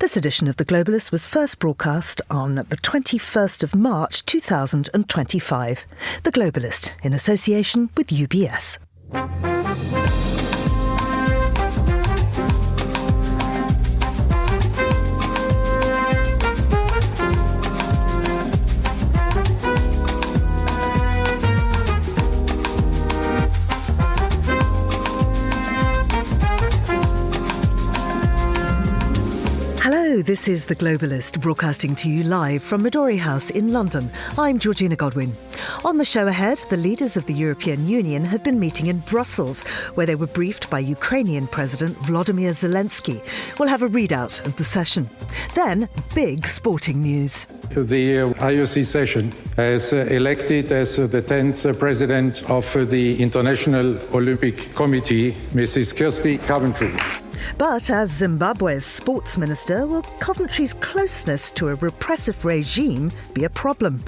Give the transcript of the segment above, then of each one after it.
This edition of The Globalist was first broadcast on the 21st of March 2025. The Globalist, in association with UBS. Hello, this is The Globalist, broadcasting to you live from Midori House in London. I'm Georgina Godwin. On the show ahead, the leaders of the European Union have been meeting in Brussels, where they were briefed by Ukrainian President Volodymyr Zelensky. We'll have a readout of the session. Then, big sporting news. The IOC session has elected as the 10th president of the International Olympic Committee, Mrs. Kirsty Coventry. But as Zimbabwe's sports minister, will Coventry's closeness to a repressive regime be a problem?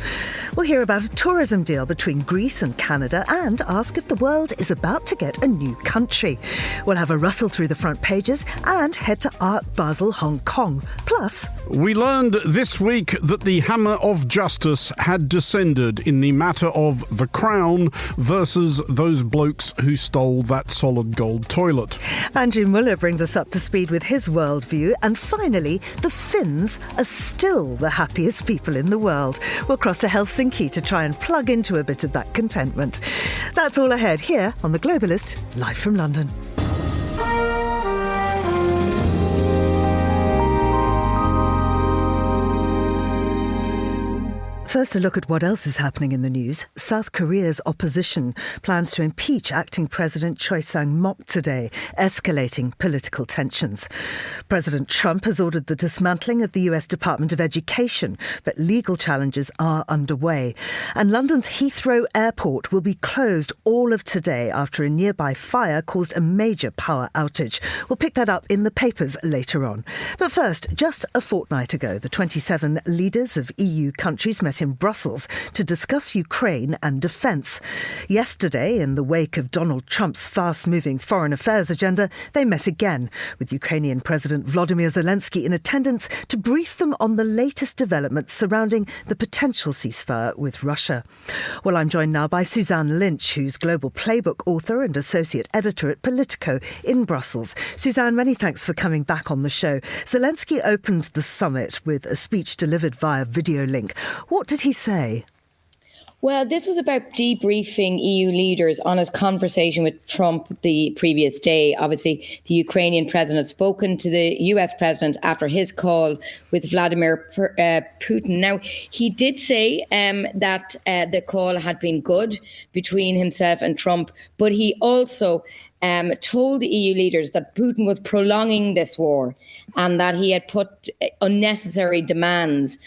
We'll hear about a tourism deal between Greece and Canada and ask if the world is about to get a new country. We'll have a rustle through the front pages and head to Art Basel, Hong Kong. Plus, we learned this week that the hammer of justice had descended in the matter of the Crown versus those blokes who stole that solid gold toilet. Andrew Muller brings us up to speed with his worldview. And finally, the Finns are still the happiest people in the world. We'll cross to Helsinki to try and plug into a bit of that contentment. That's all ahead here on The Globalist, live from London. First, a look at what else is happening in the news. South Korea's opposition plans to impeach acting President Choi Sang-mok today, escalating political tensions. President Trump has ordered the dismantling of the US Department of Education, but legal challenges are underway. And London's Heathrow Airport will be closed all of today after a nearby fire caused a major power outage. We'll pick that up in the papers later on. But first, just a fortnight ago, the 27 leaders of EU countries met in Brussels to discuss Ukraine and defence. Yesterday, in the wake of Donald Trump's fast-moving foreign affairs agenda, they met again, with Ukrainian President Volodymyr Zelensky in attendance to brief them on the latest developments surrounding the potential ceasefire with Russia. Well, I'm joined now by Suzanne Lynch, who's global playbook author and associate editor at Politico in Brussels. Suzanne, many thanks for coming back on the show. Zelensky opened the summit with a speech delivered via video link. What did he say? Well, this was about debriefing EU leaders on his conversation with Trump the previous day. Obviously, the Ukrainian president had spoken to the US president after his call with Vladimir Putin. Now, he did say that the call had been good between himself and Trump, but he also told the EU leaders that Putin was prolonging this war and that he had put unnecessary demands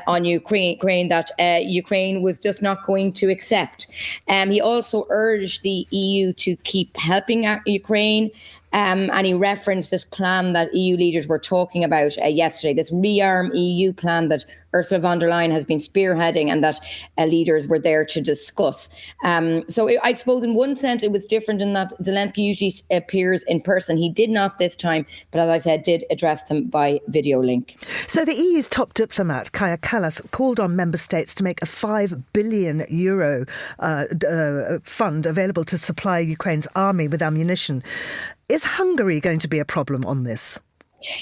on Ukraine that Ukraine was just not going to accept. He also urged the EU to keep helping Ukraine. And he referenced this plan that EU leaders were talking about yesterday, this Rearm EU plan that Ursula von der Leyen has been spearheading and that leaders were there to discuss. So I suppose in one sense it was different in that Zelensky usually appears in person. He did not this time, but as I said, did address them by video link. So the EU's top diplomat, Kaja Kallas, called on member states to make a €5 billion fund available to supply Ukraine's army with ammunition. Is Hungary going to be a problem on this?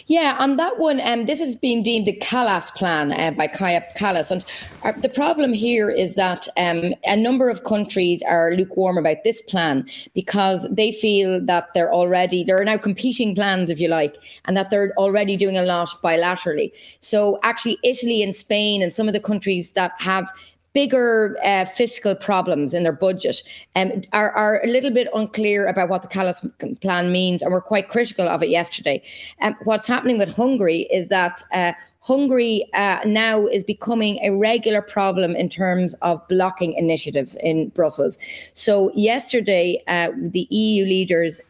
Yeah, on that one, this has been deemed the Kallas plan by Kaja Kallas. And the problem here is that a number of countries are lukewarm about this plan because they feel that there are now competing plans, if you like, and that they're already doing a lot bilaterally. So actually, Italy and Spain and some of the countries that have bigger fiscal problems in their budget are a little bit unclear about what the Kallas plan means, and were quite critical of it yesterday. What's happening with Hungary is that Hungary now is becoming a regular problem in terms of blocking initiatives in Brussels. So yesterday, the EU leaders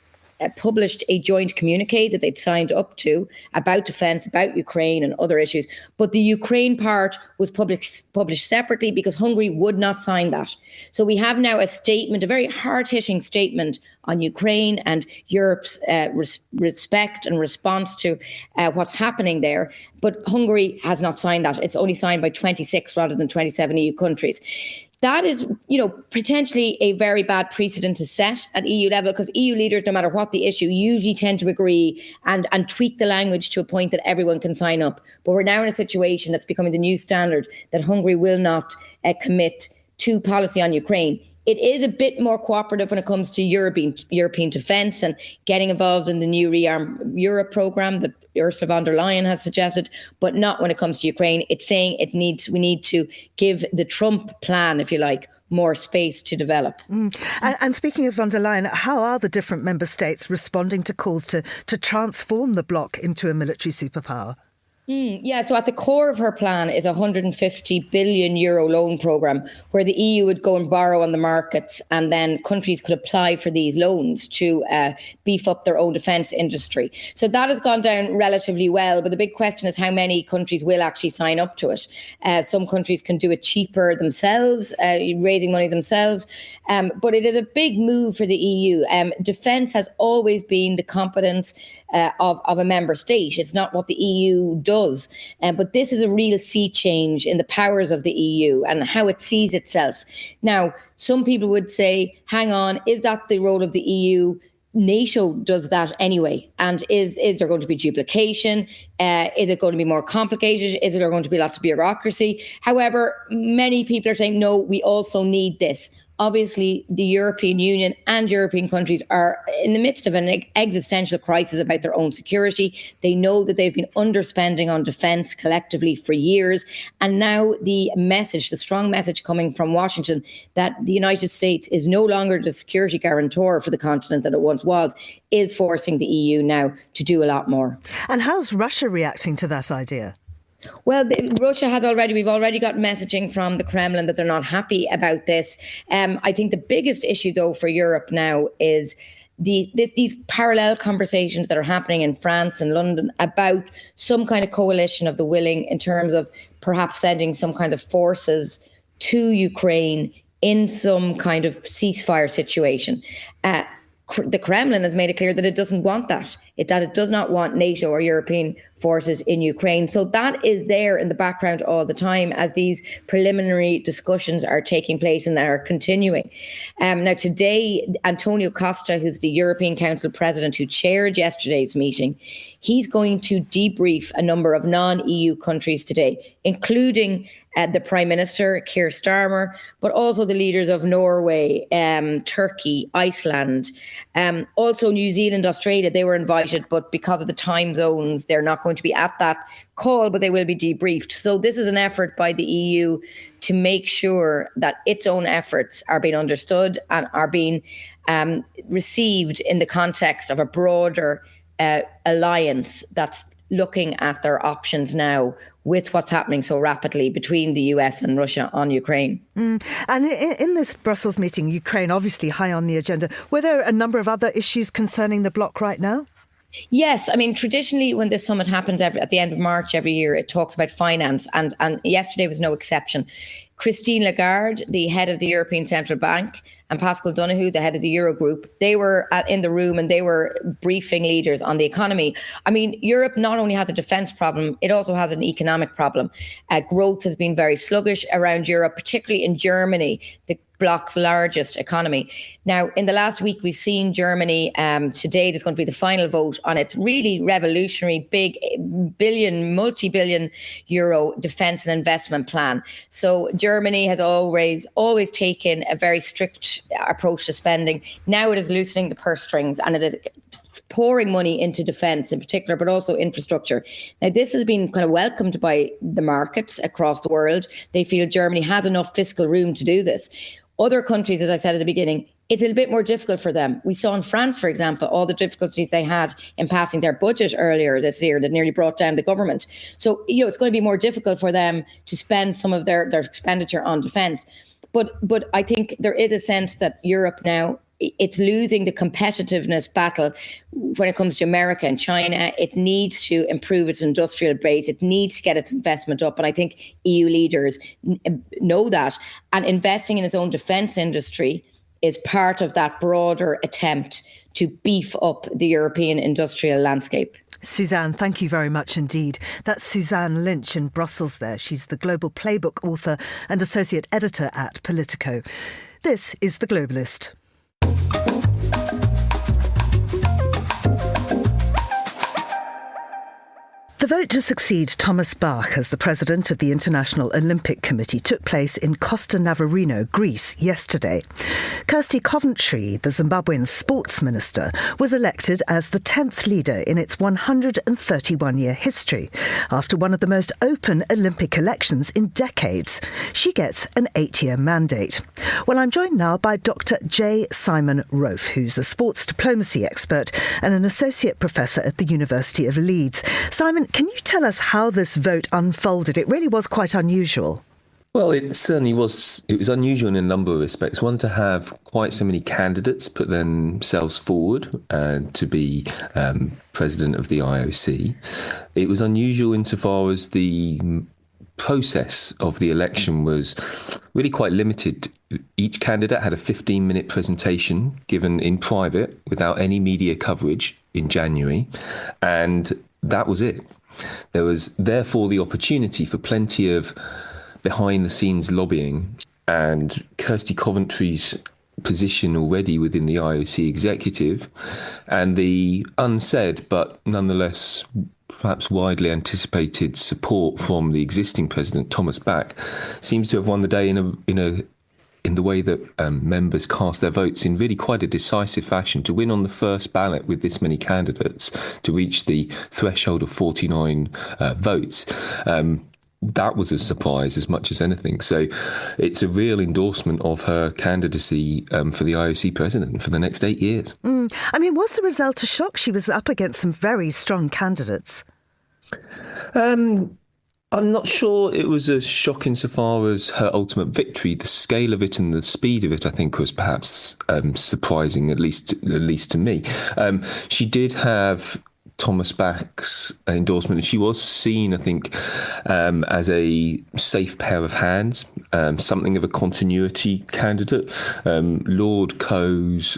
published a joint communique that they'd signed up to about defence, about Ukraine and other issues. But the Ukraine part was published separately because Hungary would not sign that. So we have now a statement, a very hard-hitting statement on Ukraine and Europe's respect and response to what's happening there. But Hungary has not signed that. It's only signed by 26 rather than 27 EU countries. That is, potentially a very bad precedent to set at EU level, because EU leaders, no matter what the issue, usually tend to agree and tweak the language to a point that everyone can sign up. But we're now in a situation that's becoming the new standard that Hungary will not commit to policy on Ukraine. It is a bit more cooperative when it comes to European defence and getting involved in the new Rearm Europe programme that Ursula von der Leyen has suggested, but not when it comes to Ukraine. It's saying we need to give the Trump plan, if you like, more space to develop. And speaking of von der Leyen, how are the different member states responding to calls to transform the bloc into a military superpower? So at the core of her plan is a €150 billion loan programme where the EU would go and borrow on the markets, and then countries could apply for these loans to beef up their own defence industry. So that has gone down relatively well, but the big question is how many countries will actually sign up to it. Some countries can do it cheaper themselves, raising money themselves, but it is a big move for the EU. Defence has always been the competence of a member state. It's not what the EU does. But this is a real sea change in the powers of the EU and how it sees itself. Now, some people would say, hang on, is that the role of the EU? NATO does that anyway. And is there going to be duplication? Is it going to be more complicated? Is there going to be lots of bureaucracy? However, many people are saying, no, we also need this. Obviously, the European Union and European countries are in the midst of an existential crisis about their own security. They know that they've been underspending on defence collectively for years. And now the strong message coming from Washington that the United States is no longer the security guarantor for the continent that it once was, is forcing the EU now to do a lot more. And how's Russia reacting to that idea? Well, Russia we've already got messaging from the Kremlin that they're not happy about this. I think the biggest issue, though, for Europe now is these parallel conversations that are happening in France and London about some kind of coalition of the willing in terms of perhaps sending some kind of forces to Ukraine in some kind of ceasefire situation. The Kremlin has made it clear that it doesn't want that, that it does not want NATO or European forces in Ukraine. So that is there in the background all the time as these preliminary discussions are taking place and are continuing. Now, today, Antonio Costa, who's the European Council president who chaired yesterday's meeting, he's going to debrief a number of non-EU countries today, including the Prime Minister, Keir Starmer, but also the leaders of Norway, Turkey, Iceland, also New Zealand, Australia. They were invited, but because of the time zones, they're not going to be at that call, but they will be debriefed. So this is an effort by the EU to make sure that its own efforts are being understood and are being received in the context of a broader alliance that's looking at their options now with what's happening so rapidly between the US and Russia on Ukraine. And in this Brussels meeting, Ukraine obviously high on the agenda. Were there a number of other issues concerning the bloc right now? Yes, I mean, traditionally when this summit happens at the end of March every year, it talks about finance, and yesterday was no exception. Christine Lagarde, the head of the European Central Bank, and Pascal Donoghue, the head of the Eurogroup, they were in the room and they were briefing leaders on the economy. I mean, Europe not only has a defence problem, it also has an economic problem. Growth has been very sluggish around Europe, particularly in Germany, the bloc's largest economy. Now, in the last week, we've seen Germany, today there's going to be the final vote on its really revolutionary big multi-billion euro defence and investment plan. So Germany has always taken a very strict approach to spending. Now it is loosening the purse strings and it is pouring money into defence in particular, but also infrastructure. Now, this has been kind of welcomed by the markets across the world. They feel Germany has enough fiscal room to do this. Other countries, as I said at the beginning, it's a little bit more difficult for them. We saw in France, for example, all the difficulties they had in passing their budget earlier this year that nearly brought down the government. So, it's going to be more difficult for them to spend some of their expenditure on defence. But I think there is a sense that Europe now it's losing the competitiveness battle when it comes to America and China. It needs to improve its industrial base. It needs to get its investment up. And I think EU leaders know that. And investing in its own defence industry is part of that broader attempt to beef up the European industrial landscape. Suzanne, thank you very much indeed. That's Suzanne Lynch in Brussels there. She's the Global Playbook author and associate editor at Politico. This is The Globalist. The vote to succeed Thomas Bach as the president of the International Olympic Committee took place in Costa Navarino, Greece, yesterday. Kirsty Coventry, the Zimbabwean sports minister, was elected as the 10th leader in its 131-year history. After one of the most open Olympic elections in decades, she gets an 8-year mandate. Well, I'm joined now by Dr. J. Simon Rofe, who's a sports diplomacy expert and an associate professor at the University of Leeds. Simon, can you tell us how this vote unfolded? It really was quite unusual. Well, it certainly was. It was unusual in a number of respects. One, to have quite so many candidates put themselves forward to be president of the IOC. It was unusual insofar as the process of the election was really quite limited. Each candidate had a 15-minute presentation given in private without any media coverage in January, and that was it. There was therefore the opportunity for plenty of behind-the-scenes lobbying, and Kirsty Coventry's position already within the IOC executive and the unsaid but nonetheless perhaps widely anticipated support from the existing president, Thomas Bach, seems to have won the day in the way that members cast their votes in really quite a decisive fashion. To win on the first ballot with this many candidates, to reach the threshold of 49 votes, that was a surprise as much as anything. So it's a real endorsement of her candidacy for the IOC president for the next 8 years. I mean, was the result a shock? She was up against some very strong candidates. I'm not sure it was a shock insofar as her ultimate victory. The scale of it and the speed of it, I think, was perhaps surprising, at least to me. She did have Thomas Bach's endorsement, and she was seen, I think, as a safe pair of hands, something of a continuity candidate. Lord Coe's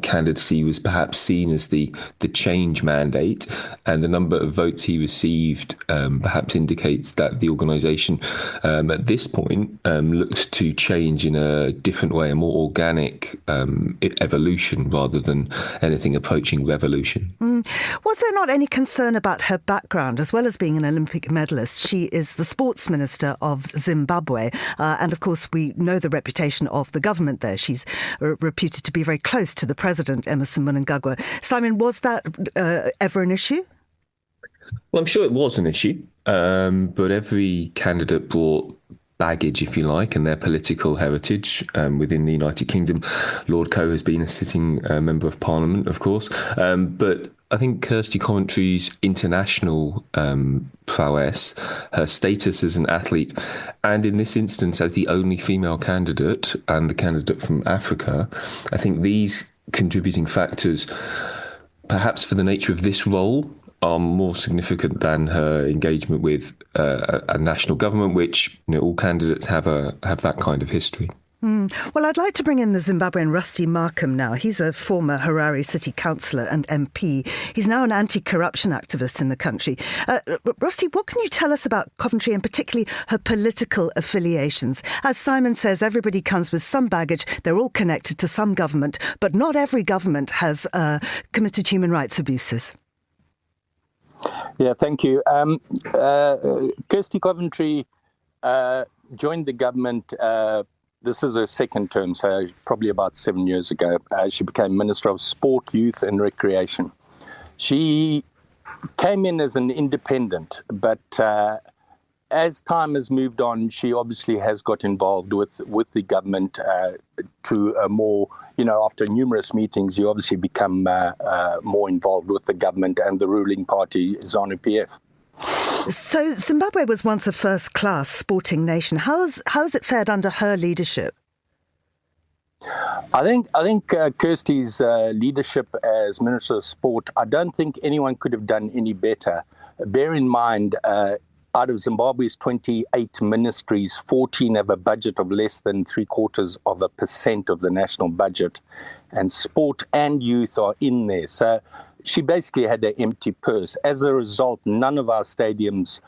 candidacy was perhaps seen as the change mandate, and the number of votes he received perhaps indicates that the organisation at this point looked to change in a different way, a more organic evolution rather than anything approaching revolution. Was there not any concern about her background? As well as being an Olympic medalist, she is the sports minister of Zimbabwe. And of course, we know the reputation of the government there. She's reputed to be very close to the president, Emerson Mnangagwa. Simon, was that ever an issue? Well, I'm sure it was an issue, but every candidate brought baggage, if you like, and their political heritage within the United Kingdom. Lord Coe has been a sitting member of Parliament, of course, but I think Kirsty Coventry's international prowess, her status as an athlete, and in this instance as the only female candidate and the candidate from Africa, I think these contributing factors, perhaps for the nature of this role, are more significant than her engagement with a national government, which all candidates have that kind of history. Well, I'd like to bring in the Zimbabwean Rusty Markham now. He's a former Harare city councillor and MP. He's now an anti-corruption activist in the country. Rusty, what can you tell us about Coventry and particularly her political affiliations? As Simon says, everybody comes with some baggage. They're all connected to some government, but not every government has committed human rights abuses. Yeah, thank you. Kirsty Coventry joined the government. This is her second term, so probably about 7 years ago. She became Minister of Sport, Youth and Recreation. She came in as an independent, but as time has moved on, she obviously has got involved with the government to a more, after numerous meetings, you obviously become more involved with the government and the ruling party, ZANU-PF. So Zimbabwe was once a first-class sporting nation. How has it fared under her leadership? I think Kirsty's leadership as Minister of Sport, I don't think anyone could have done any better. Bear in mind, out of Zimbabwe's 28 ministries, 14 have a budget of less than 0.75% of the national budget. And sport and youth are in there. So she basically had an empty purse. As a result, none of our stadiums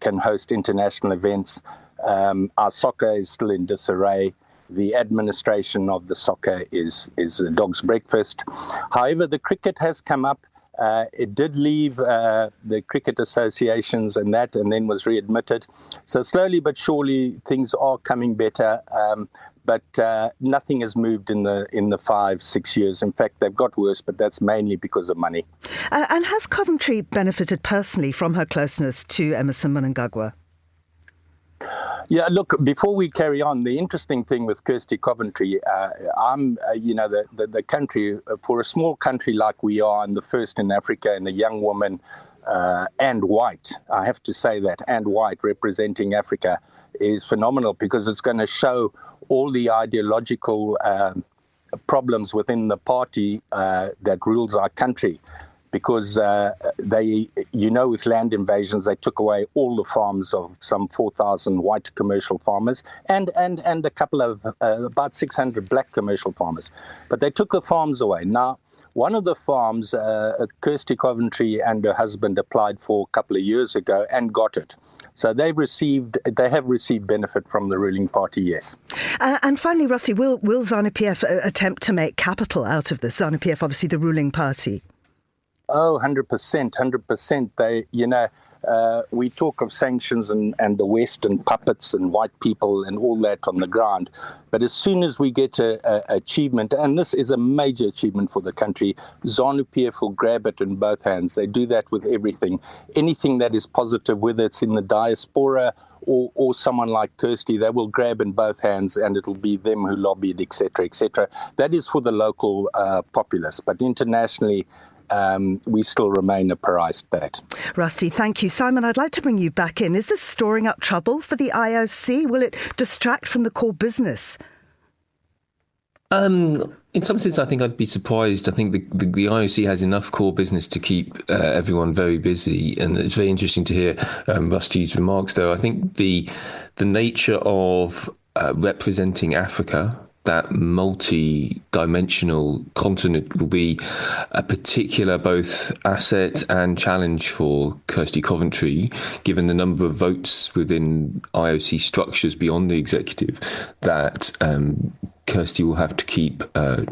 can host international events. Our soccer is still in disarray. The administration of the soccer is a dog's breakfast. However, the cricket has come up. It did leave the cricket associations and then was readmitted. So slowly but surely things are coming better. But nothing has moved in the 5-6 years. In fact, they've got worse, but that's mainly because of money. And has Coventry benefited personally from her closeness to Emmerson Mnangagwa? Yeah, look, before we carry on, the interesting thing with Kirsty Coventry, the country, for a small country like we are, and the first in Africa, and a young woman and white, I have to say that, and white, representing Africa, is phenomenal because it's going to show all the ideological problems within the party that rules our country. Because with land invasions, they took away all the farms of some 4,000 white commercial farmers and a couple of about 600 black commercial farmers. But they took the farms away. Now, one of the farms, Kirsty Coventry and her husband applied for a couple of years ago and got it. So they have received benefit from the ruling party, yes. And finally, Rusty, will ZANU-PF attempt to make capital out of this? ZANU-PF, obviously the ruling party. Oh, 100%. We talk of sanctions and the West and puppets and white people and all that on the ground. But as soon as we get an achievement, and this is a major achievement for the country, ZANU-PF will grab it in both hands. They do that with everything. Anything that is positive, whether it's in the diaspora or someone like Kirsty, they will grab in both hands and it'll be them who lobbied, etc., etc. That is for the local populace. But internationally, we still remain a pariah state. Rusty, thank you. Simon, I'd like to bring you back in. Is this storing up trouble for the IOC? Will it distract from the core business? In some sense, I think I'd be surprised. I think the IOC has enough core business to keep everyone very busy. And it's very interesting to hear Rusty's remarks, though. I think the nature of representing Africa, that multi-dimensional continent, will be a particular both asset and challenge for Kirsty Coventry, given the number of votes within IOC structures beyond the executive that Kirsty will have to keep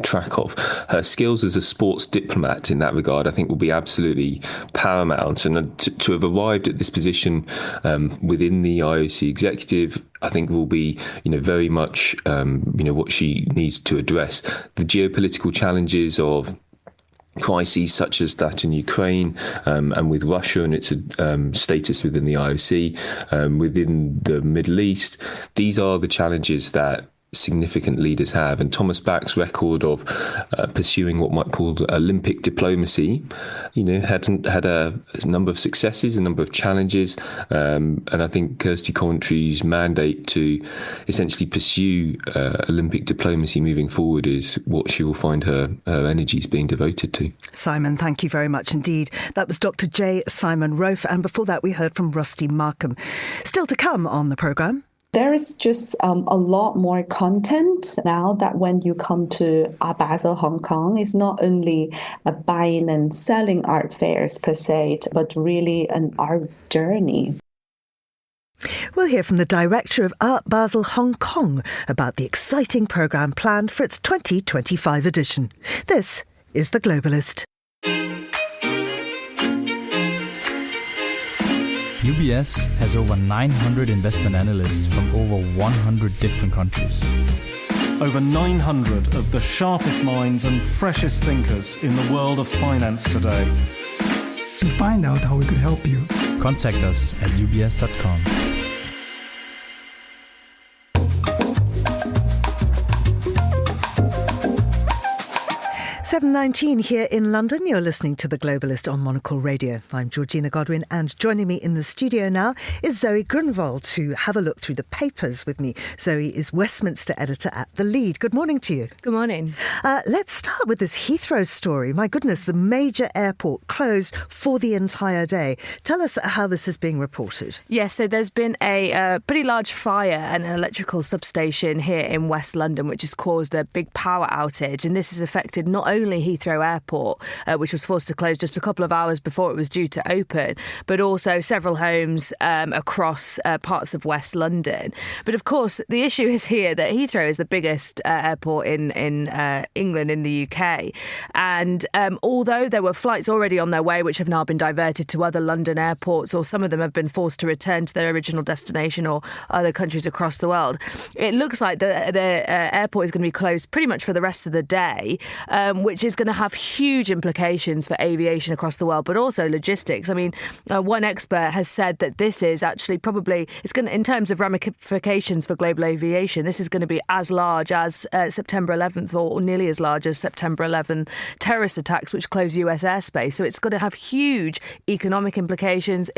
track of. Her skills as a sports diplomat in that regard, I think, will be absolutely paramount. And to have arrived at this position within the IOC executive, I think will be, very much, what she needs to address. The geopolitical challenges of crises such as that in Ukraine, and with Russia and its status within the IOC, within the Middle East, these are the challenges that significant leaders have. And Thomas Bach's record of pursuing what might be called Olympic diplomacy, had a number of successes, a number of challenges, and I think Kirsty Coventry's mandate to essentially pursue Olympic diplomacy moving forward is what she will find her energies being devoted to. Simon, thank you very much indeed. That was Dr. J. Simon Rofe, and before that we heard from Rusty Markham. Still to come on the programme. There is just a lot more content now that when you come to Art Basel, Hong Kong, it's not only a buying and selling art fairs per se, but really an art journey. We'll hear from the director of Art Basel Hong Kong about the exciting programme planned for its 2025 edition. This is The Globalist. UBS has over 900 investment analysts from over 100 different countries. Over 900 of the sharpest minds and freshest thinkers in the world of finance today. To find out how we could help you, contact us at ubs.com. 7:19 here in London. You're listening to The Globalist on Monocle Radio. I'm Georgina Godwin, and joining me in the studio now is Zoe Grunwald to have a look through the papers with me. Zoe is Westminster editor at The Lead. Good morning to you. Good morning. Let's start with this Heathrow story. My goodness, the major airport closed for the entire day. Tell us how this is being reported. Yes, so there's been a pretty large fire at an electrical substation here in West London, which has caused a big power outage. And this has affected not only Heathrow Airport, which was forced to close just a couple of hours before it was due to open, but also several homes across parts of West London. But of course, the issue is here that Heathrow is the biggest airport in England, in the UK. And although there were flights already on their way, which have now been diverted to other London airports, or some of them have been forced to return to their original destination or other countries across the world, it looks like the airport is going to be closed pretty much for the rest of the day, which is going to have huge implications for aviation across the world, but also logistics. I mean, one expert has said that this is actually probably, it's going to, in terms of ramifications for global aviation, this is going to be as large as September 11th or nearly as large as September 11th terrorist attacks, which closed US airspace. So it's going to have huge economic implications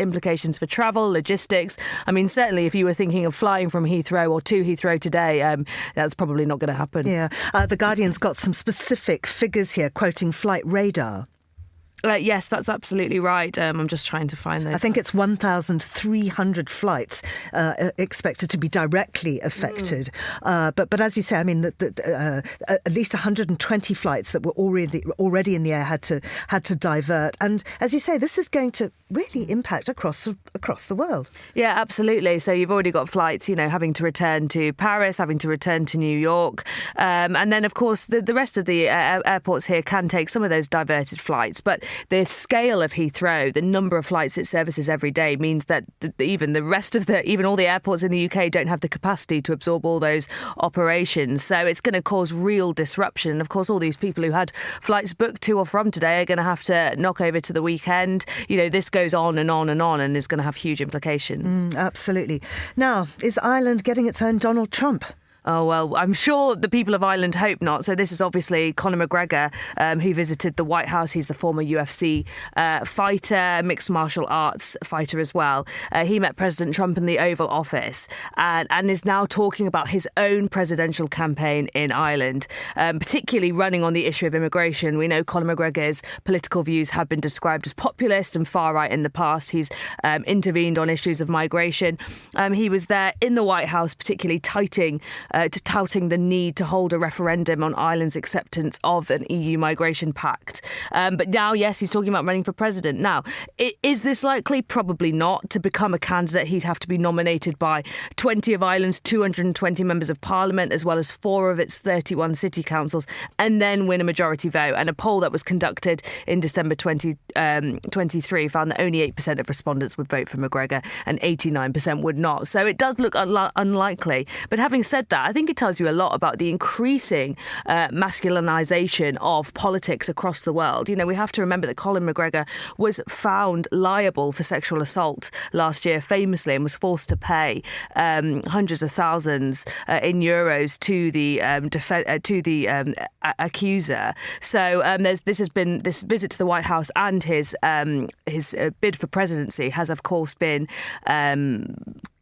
for travel, logistics. I mean, certainly if you were thinking of flying from Heathrow or to Heathrow today, that's probably not going to happen. Yeah, The Guardian's got some specific figures here, quoting Flight Radar. Yes, that's absolutely right. I'm just trying to find those. I think it's 1,300 flights expected to be directly affected. But as you say, I mean, at least 120 flights that were already in the air had to divert. And as you say, this is going to really impact across the world. Yeah, absolutely. So you've already got flights, having to return to Paris, having to return to New York. And then, of course, the rest of the airports here can take some of those diverted flights. But the scale of Heathrow, the number of flights it services every day, means that even all the airports in the UK don't have the capacity to absorb all those operations. So it's going to cause real disruption. And of course, all these people who had flights booked to or from today are going to have to knock over to the weekend. This goes on and on and on, and is going to have huge implications. Absolutely. Now, is Ireland getting its own Donald Trump? Oh, well, I'm sure the people of Ireland hope not. So this is obviously Conor McGregor, who visited the White House. He's the former UFC fighter, mixed martial arts fighter as well. He met President Trump in the Oval Office and is now talking about his own presidential campaign in Ireland, particularly running on the issue of immigration. We know Conor McGregor's political views have been described as populist and far-right in the past. He's intervened on issues of migration. He was there in the White House, particularly touting the need to hold a referendum on Ireland's acceptance of an EU migration pact. But now, yes, he's talking about running for president. Now, is this likely? Probably not. To become a candidate, he'd have to be nominated by 20 of Ireland's 220 members of parliament, as well as 4 of its 31 city councils, and then win a majority vote. And a poll that was conducted in December 2023 found that only 8% of respondents would vote for McGregor and 89% would not. So it does look unlikely. But having said that, I think it tells you a lot about the increasing masculinization of politics across the world. We have to remember that Conor McGregor was found liable for sexual assault last year, famously, and was forced to pay hundreds of thousands in euros to the accuser. So this visit to the White House and his bid for presidency has, of course, been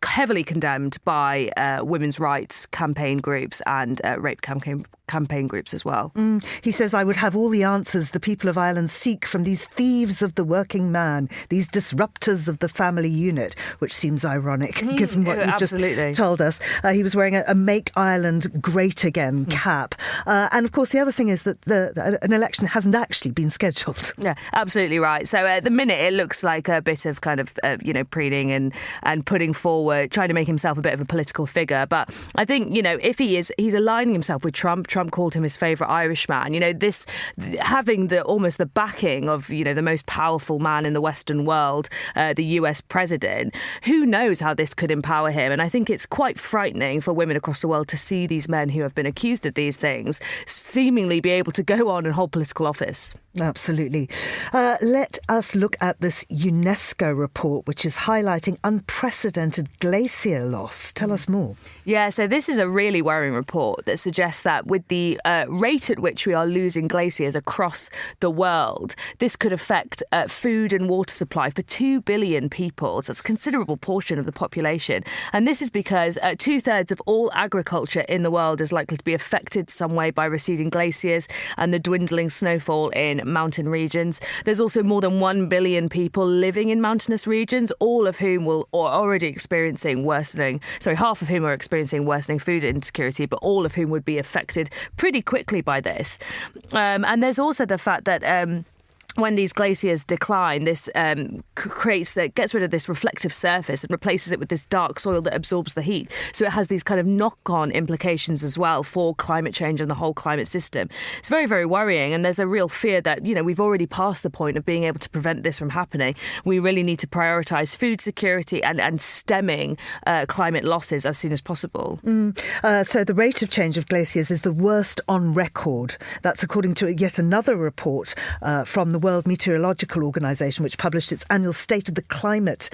heavily condemned by women's rights campaign groups and rape campaign groups as well. He says, I would have all the answers the people of Ireland seek from these thieves of the working man, these disruptors of the family unit, which seems ironic given what you've just told us. He was wearing a Make Ireland Great Again cap. And of course, the other thing is that an election hasn't actually been scheduled. Yeah, absolutely right. So at the minute, it looks like a bit of kind of, preening and putting forward, trying to make himself a bit of a political figure. But I think, if he's aligning himself with Trump called him his favourite Irishman. This having almost the backing of, the most powerful man in the Western world, the US president, who knows how this could empower him. And I think it's quite frightening for women across the world to see these men who have been accused of these things seemingly be able to go on and hold political office. Absolutely. Let us look at this UNESCO report, which is highlighting unprecedented glacier loss. Tell us more. Yeah, so this is a really worrying report that suggests that with the rate at which we are losing glaciers across the world, this could affect food and water supply for 2 billion people. So it's a considerable portion of the population. And this is because 2/3 of all agriculture in the world is likely to be affected some way by receding glaciers and the dwindling snowfall in mountain regions. There's also more than 1 billion people living in mountainous regions, all of whom are already experiencing half of whom are experiencing worsening food insecurity, but all of whom would be affected pretty quickly by this. And there's also the fact that when these glaciers decline, this gets rid of this reflective surface and replaces it with this dark soil that absorbs the heat. So it has these kind of knock-on implications as well for climate change and the whole climate system. It's very, very worrying, and there's a real fear that, we've already passed the point of being able to prevent this from happening. We really need to prioritise food security and stemming climate losses as soon as possible. So the rate of change of glaciers is the worst on record. That's according to yet another report from the World Meteorological Organization, which published its annual State of the Climate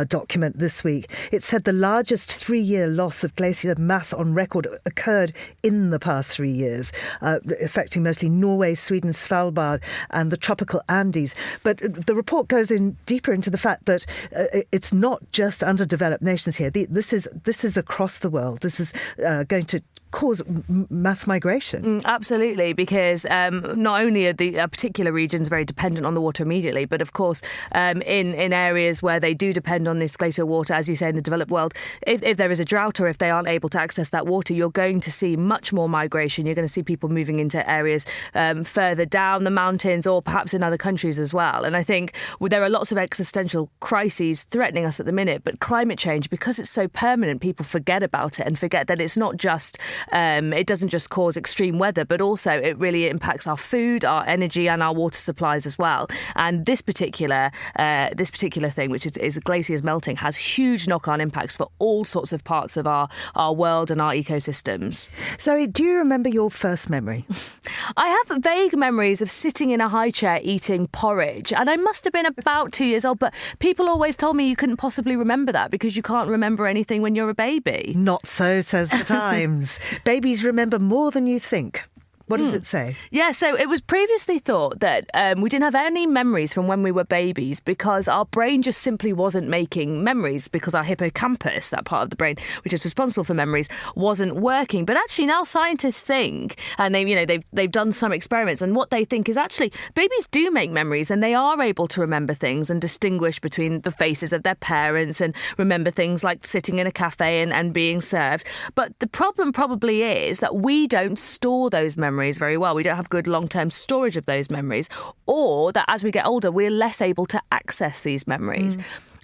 document this week. It said the largest 3-year loss of glacier mass on record occurred in the past 3 years, affecting mostly Norway, Sweden, Svalbard and the tropical Andes. But the report goes in deeper into the fact that it's not just underdeveloped nations here. This is across the world. This is going to cause mass migration. Absolutely, because not only are the particular regions very dependent on the water immediately, but of course in areas where they do depend on this glacial water, as you say, in the developed world, if there is a drought or if they aren't able to access that water, you're going to see much more migration. You're going to see people moving into areas further down the mountains or perhaps in other countries as well. And I think there are lots of existential crises threatening us at the minute, but climate change, because it's so permanent, people forget about it and forget that it's not just it doesn't just cause extreme weather, but also it really impacts our food, our energy and our water supplies as well. And this particular thing, which is glaciers melting, has huge knock-on impacts for all sorts of parts of our world and our ecosystems. So do you remember your first memory? I have vague memories of sitting in a high chair eating porridge, and I must have been about 2 years old, but people always told me you couldn't possibly remember that because you can't remember anything when you're a baby. Not so, says the Times. Babies remember more than you think. What does it say? Yeah, so it was previously thought that we didn't have any memories from when we were babies because our brain just simply wasn't making memories because our hippocampus, that part of the brain which is responsible for memories, wasn't working. But actually now scientists think, and they've done some experiments, and what they think is actually babies do make memories and they are able to remember things and distinguish between the faces of their parents and remember things like sitting in a cafe and being served. But the problem probably is that we don't store those memories very well. We don't have good long-term storage of those memories, or that as we get older, we're less able to access these memories.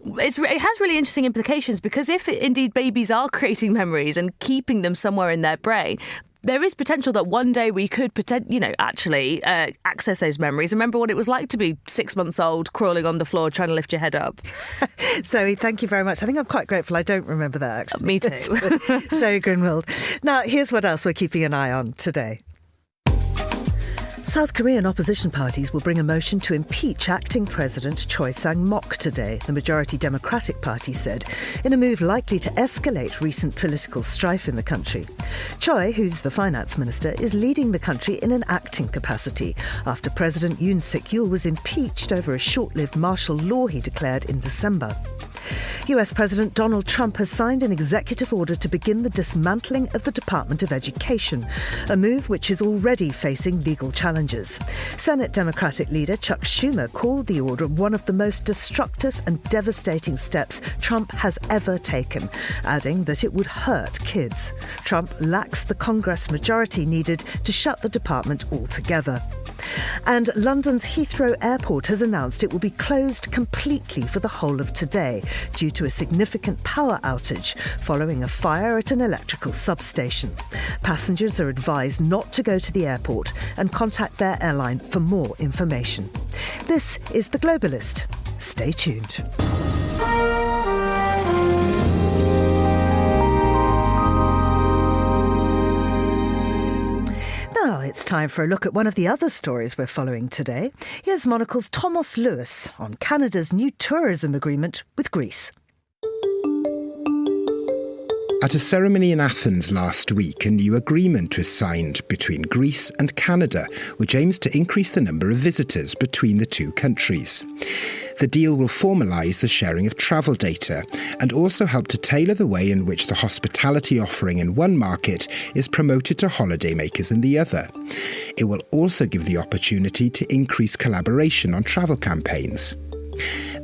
It has really interesting implications because if indeed babies are creating memories and keeping them somewhere in their brain, there is potential that one day we could actually access those memories. Remember what it was like to be 6 months old, crawling on the floor, trying to lift your head up. Zoe, thank you very much. I think I'm quite grateful I don't remember that, actually. Me too. Zoe Grinwald. Now, here's what else we're keeping an eye on today. South Korean opposition parties will bring a motion to impeach acting President Choi Sang-mok today, the majority Democratic Party said, in a move likely to escalate recent political strife in the country. Choi, who's the finance minister, is leading the country in an acting capacity after President Yoon Suk-yeol was impeached over a short-lived martial law he declared in December. US President Donald Trump has signed an executive order to begin the dismantling of the Department of Education, a move which is already facing legal challenges. Senate Democratic leader Chuck Schumer called the order one of the most destructive and devastating steps Trump has ever taken, adding that it would hurt kids. Trump lacks the Congress majority needed to shut the department altogether. And London's Heathrow Airport has announced it will be closed completely for the whole of today due to a significant power outage following a fire at an electrical substation. Passengers are advised not to go to the airport and contact their airline for more information. This is The Globalist. Stay tuned. Now it's time for a look at one of the other stories we're following today. Here's Monocle's Thomas Lewis on Canada's new tourism agreement with Greece. At a ceremony in Athens last week, a new agreement was signed between Greece and Canada, which aims to increase the number of visitors between the two countries. The deal will formalise the sharing of travel data and also help to tailor the way in which the hospitality offering in one market is promoted to holidaymakers in the other. It will also give the opportunity to increase collaboration on travel campaigns.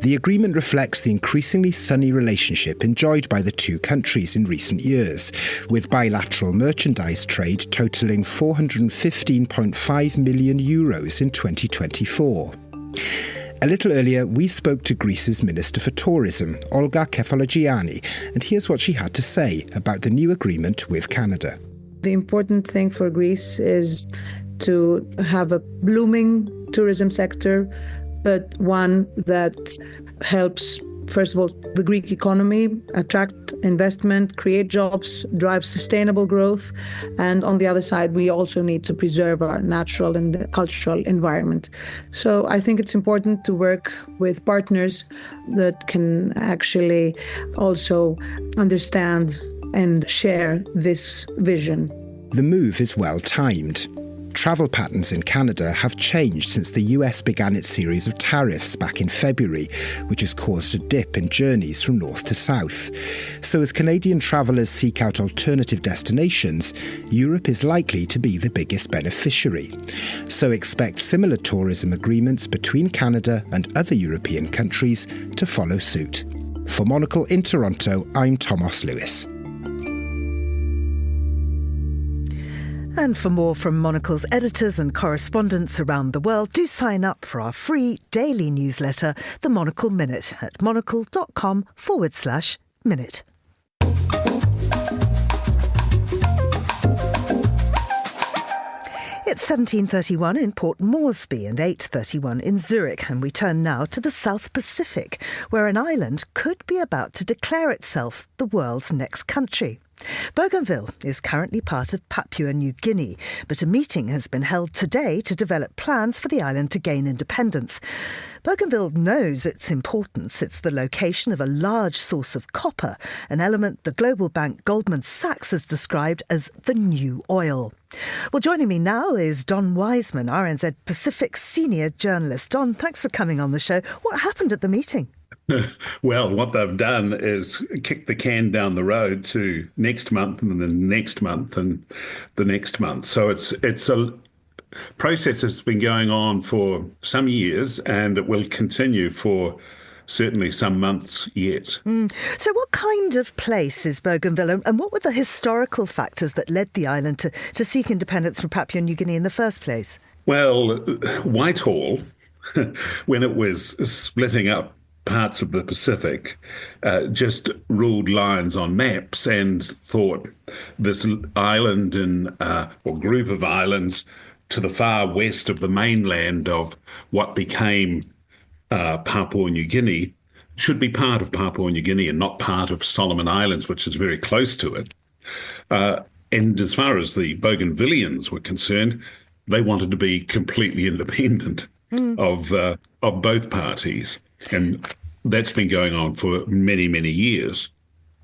The agreement reflects the increasingly sunny relationship enjoyed by the two countries in recent years, with bilateral merchandise trade totalling €415.5 million in 2024. A little earlier, we spoke to Greece's Minister for Tourism, Olga Kefalogianni, and here's what she had to say about the new agreement with Canada. The important thing for Greece is to have a blooming tourism sector, but one that helps, first of all, the Greek economy, attract investment, create jobs, drive sustainable growth. And on the other side, we also need to preserve our natural and cultural environment. So I think it's important to work with partners that can actually also understand and share this vision. The move is well timed. Travel patterns in Canada have changed since the US began its series of tariffs back in February, which has caused a dip in journeys from north to south. So as Canadian travellers seek out alternative destinations, Europe is likely to be the biggest beneficiary. So expect similar tourism agreements between Canada and other European countries to follow suit. For Monocle in Toronto, I'm Thomas Lewis. And for more from Monocle's editors and correspondents around the world, do sign up for our free daily newsletter, The Monocle Minute, at monocle.com/minute. It's 17:31 in Port Moresby and 8:31 in Zurich, and we turn now to the South Pacific, where an island could be about to declare itself the world's next country. Bougainville is currently part of Papua New Guinea, but a meeting has been held today to develop plans for the island to gain independence. Bougainville knows its importance. It's the location of a large source of copper, an element the global bank Goldman Sachs has described as the new oil. Well, joining me now is Don Wiseman, RNZ Pacific senior journalist. Don, thanks for coming on the show. What happened at the meeting? Well, what they've done is kick the can down the road to next month and the next month and the next month. So it's a process that's been going on for some years, and it will continue for certainly some months yet. So what kind of place is Bougainville, and what were the historical factors that led the island to seek independence from Papua New Guinea in the first place? Well, Whitehall, when it was splitting up parts of the Pacific, just ruled lines on maps and thought this island or group of islands to the far west of the mainland of what became Papua New Guinea should be part of Papua New Guinea and not part of Solomon Islands, which is very close to it. And as far as the Bougainvillians were concerned, they wanted to be completely independent of both parties. And that's been going on for many, many years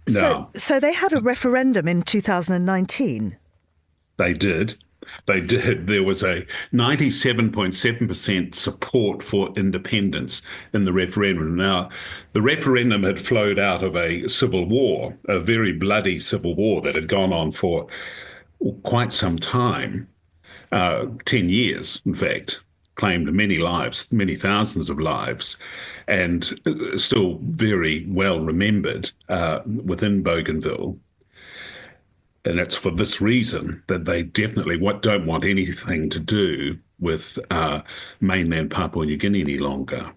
now. So they had a referendum in 2019? They did. There was a 97.7% support for independence in the referendum. Now, the referendum had flowed out of a civil war, a very bloody civil war that had gone on for quite some time, 10 years, in fact. Claimed many lives, many thousands of lives, and still very well remembered within Bougainville. And it's for this reason that they definitely don't want anything to do with mainland Papua New Guinea any longer.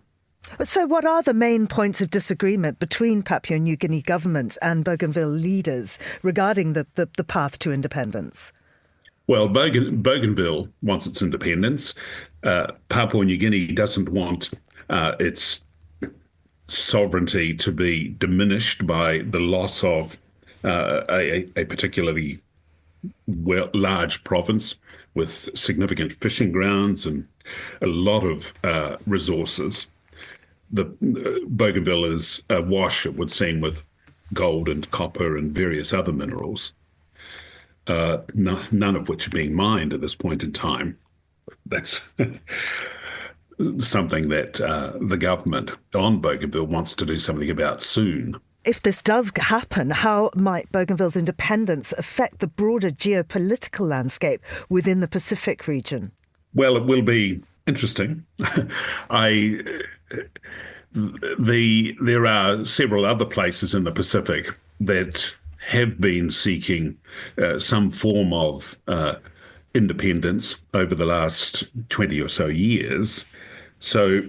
So what are the main points of disagreement between Papua New Guinea government and Bougainville leaders regarding the path to independence? Well, Bougainville wants its independence. Papua New Guinea doesn't want its sovereignty to be diminished by the loss of a particularly large province with significant fishing grounds and a lot of resources. The Bougainville is awash, it would seem, with gold and copper and various other minerals, none of which are being mined at this point in time. That's something that the government on Bougainville wants to do something about soon. If this does happen, how might Bougainville's independence affect the broader geopolitical landscape within the Pacific region? Well, it will be interesting. There are several other places in the Pacific that have been seeking some form of independence over the last 20 or so years. So,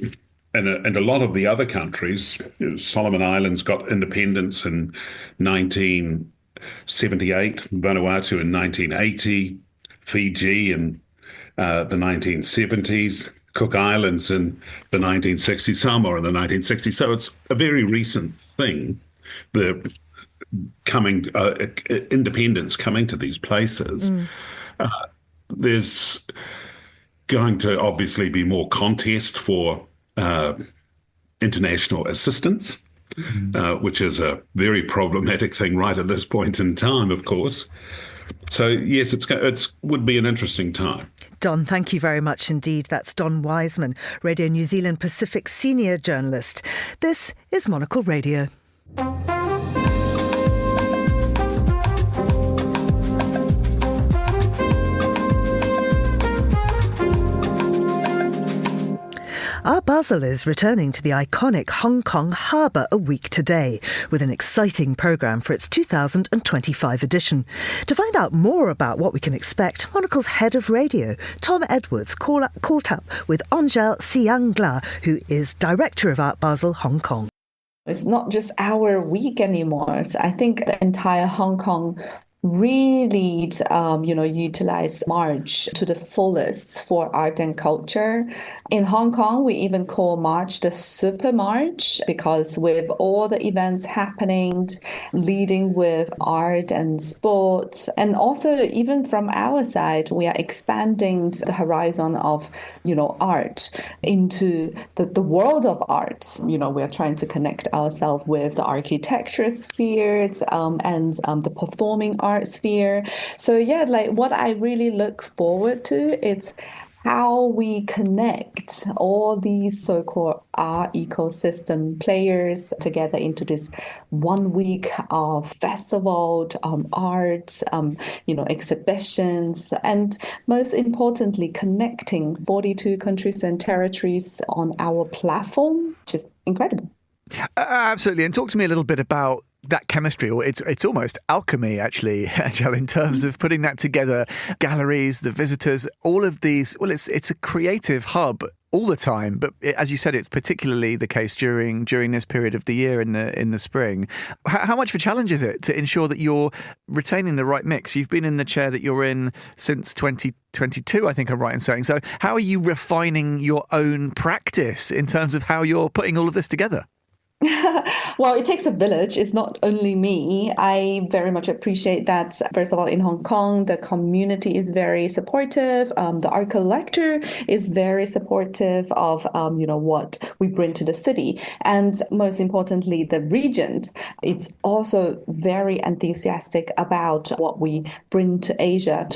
and a lot of the other countries, Solomon Islands got independence in 1978, Vanuatu in 1980, Fiji in the 1970s, Cook Islands in the 1960s, Samoa in the 1960s. So it's a very recent thing, the coming independence coming to these places. There's going to obviously be more contest for international assistance, which is a very problematic thing right at this point in time, of course. So, yes, it would be an interesting time. Don, thank you very much indeed. That's Don Wiseman, Radio New Zealand Pacific senior journalist. This is Monocle Radio. Art Basel is returning to the iconic Hong Kong harbour a week today with an exciting programme for its 2025 edition. To find out more about what we can expect, Monocle's head of radio, Tom Edwards, caught up with Angel Siangla, who is director of Art Basel Hong Kong. It's not just our week anymore. I think the entire Hong Kong really, utilize March to the fullest for art and culture. In Hong Kong, we even call March the Super March because with all the events happening, leading with art and sports, and also even from our side, we are expanding the horizon of, art into the world of art. We are trying to connect ourselves with the architecture spheres and the performing art sphere. So what I really look forward to is how we connect all these so-called art ecosystem players together into this 1 week of festival, art, exhibitions, and most importantly, connecting 42 countries and territories on our platform, which is incredible. Absolutely. And talk to me a little bit about that chemistry, or it's almost alchemy, actually, Angel, in terms of putting that together. Galleries, the visitors, all of these. Well, it's a creative hub all the time, but as you said, it's particularly the case during this period of the year in the spring. How much of a challenge is it to ensure that you're retaining the right mix? You've been in the chair that you're in since 2022, I think I'm right in saying. So how are you refining your own practice in terms of how you're putting all of this together? Well, it takes a village. It's not only me. I very much appreciate that. First of all, in Hong Kong, the community is very supportive. The art collector is very supportive of, what we bring to the city. And most importantly, the regent is also very enthusiastic about what we bring to Asia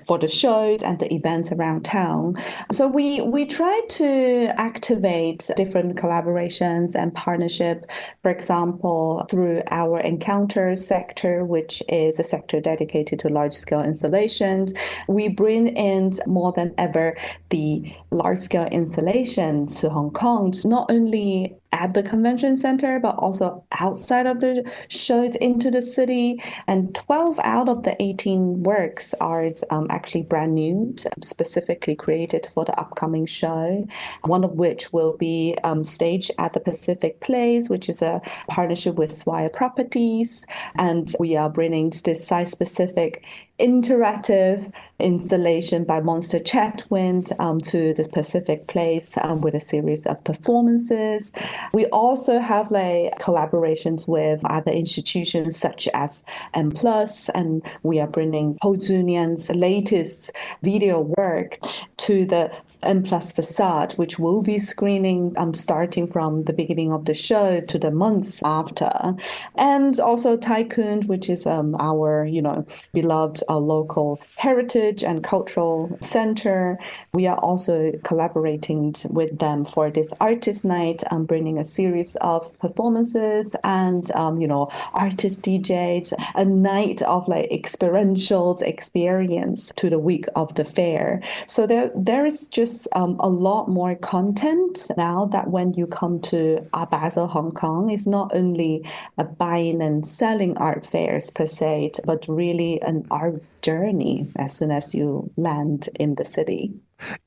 for the shows and the events around town. So we try to activate different collaborations and partnerships. For example, through our Encounters sector, which is a sector dedicated to large-scale installations, we bring in more than ever the large-scale installations to Hong Kong, not only at the convention center, but also outside of the shows into the city. And 12 out of the 18 works are actually brand new, specifically created for the upcoming show, one of which will be staged at the Pacific Place, which is a partnership with Swire Properties. And we are bringing this site-specific interactive installation by Monster Chatwind to the specific place with a series of performances. We also have collaborations with other institutions such as M+, and we are bringing Ho Zunian's latest video work to the M+ facade, which will be screening starting from the beginning of the show to the months after. And also Tycoon, which is our beloved local heritage and cultural center. We are also collaborating with them for this artist night, bringing a series of performances and artist DJs, a night of experiential experience to the week of the fair. So there is just a lot more content now that when you come to Art Basel, Hong Kong, it's not only a buying and selling art fairs per se, but really an art journey as soon as you land in the city.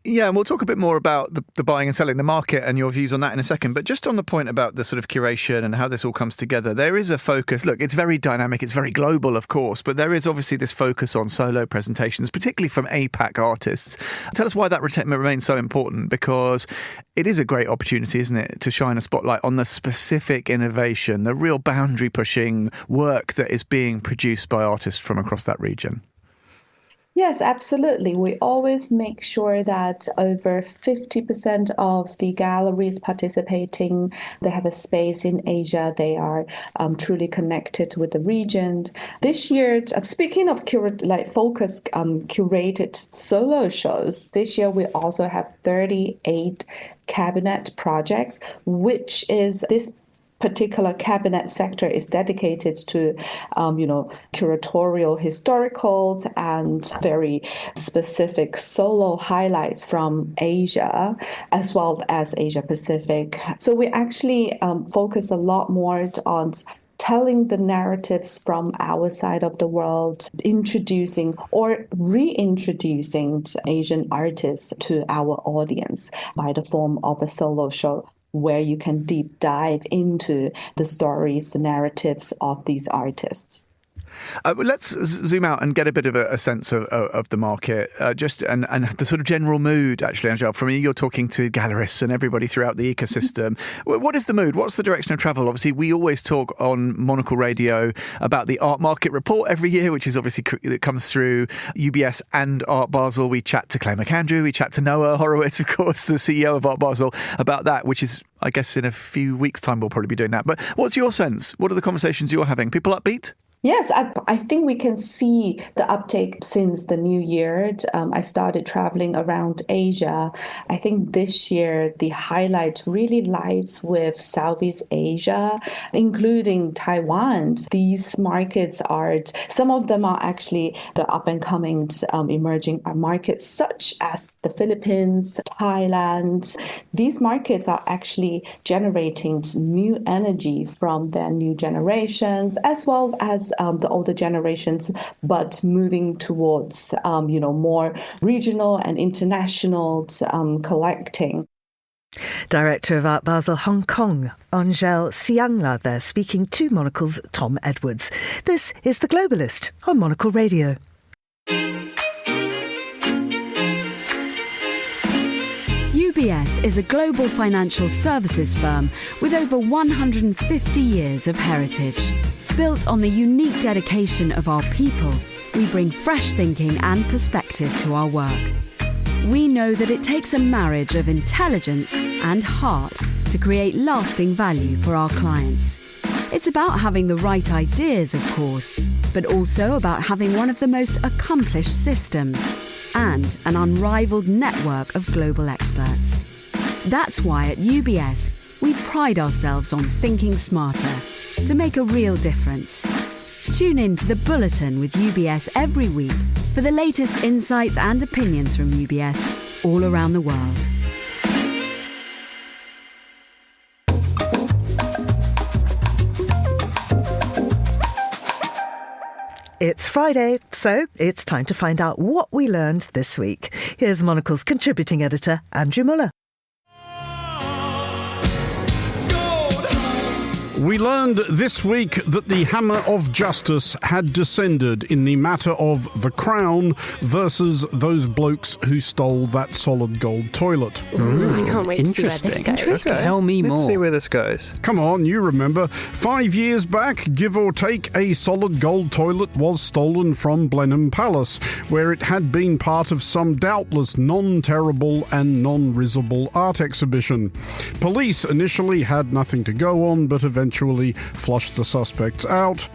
Yeah, and we'll talk a bit more about the buying and selling, the market, and your views on that in a second. But just on the point about the sort of curation and how this all comes together, there is a focus. Look, it's very dynamic, it's very global, of course, but there is obviously this focus on solo presentations, particularly from APAC artists. Tell us why that remains so important, because it is a great opportunity, isn't it, to shine a spotlight on the specific innovation, the real boundary-pushing work that is being produced by artists from across that region. Yes, absolutely. We always make sure that over 50% of the galleries participating, they have a space in Asia. They are truly connected with the region. This year, speaking of focused curated solo shows, this year we also have 38 cabinet projects, which is this particular cabinet sector is dedicated to, curatorial historicals and very specific solo highlights from Asia, as well as Asia Pacific. So we actually focus a lot more on telling the narratives from our side of the world, introducing or reintroducing Asian artists to our audience by the form of a solo show, where you can deep dive into the stories, the narratives of these artists. Let's zoom out and get a bit of a sense of the market, and the sort of general mood, actually, Angel. From you, you're talking to gallerists and everybody throughout the ecosystem. What is the mood? What's the direction of travel? Obviously, we always talk on Monocle Radio about the art market report every year, which is obviously that comes through UBS and Art Basel. We chat to Claire McAndrew, we chat to Noah Horowitz, of course, the CEO of Art Basel, about that, which is, I guess, in a few weeks' time we'll probably be doing that. But what's your sense? What are the conversations you're having? People upbeat? Yes, I think we can see the uptake since the new year. I started traveling around Asia. I think this year the highlight really lies with Southeast Asia, including Taiwan. These markets some of them are actually the up-and-coming emerging markets, such as the Philippines, Thailand. These markets are actually generating new energy from their new generations, as well as the older generations, but moving towards, more regional and international collecting. Director of Art Basel Hong Kong, Angel Siangla there, speaking to Monocle's Tom Edwards. This is The Globalist on Monocle Radio. UBS is a global financial services firm with over 150 years of heritage. Built on the unique dedication of our people, we bring fresh thinking and perspective to our work. We know that it takes a marriage of intelligence and heart to create lasting value for our clients. It's about having the right ideas, of course, but also about having one of the most accomplished systems and an unrivaled network of global experts. That's why at UBS, we pride ourselves on thinking smarter to make a real difference. Tune in to The Bulletin with UBS every week for the latest insights and opinions from UBS all around the world. It's Friday, so it's time to find out what we learned this week. Here's Monocle's contributing editor, Andrew Muller. We learned this week that the hammer of justice had descended in the matter of the Crown versus those blokes who stole that solid gold toilet. I can't wait to see where this goes. Okay. Tell me more. Let's see where this goes. Come on, you remember. 5 years back, give or take, a solid gold toilet was stolen from Blenheim Palace, where it had been part of some doubtless non-terrible and non-risible art exhibition. Police initially had nothing to go on, but eventually flushed the suspects out.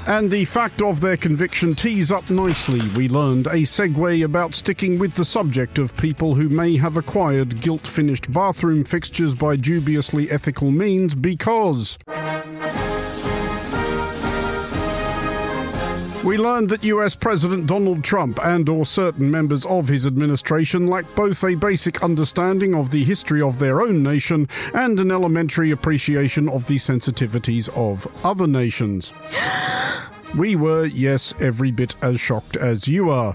And the fact of their conviction tees up nicely, we learned, a segue about sticking with the subject of people who may have acquired guilt-finished bathroom fixtures by dubiously ethical means because... We learned that US President Donald Trump and/or certain members of his administration lack both a basic understanding of the history of their own nation and an elementary appreciation of the sensitivities of other nations. We were, yes, every bit as shocked as you are.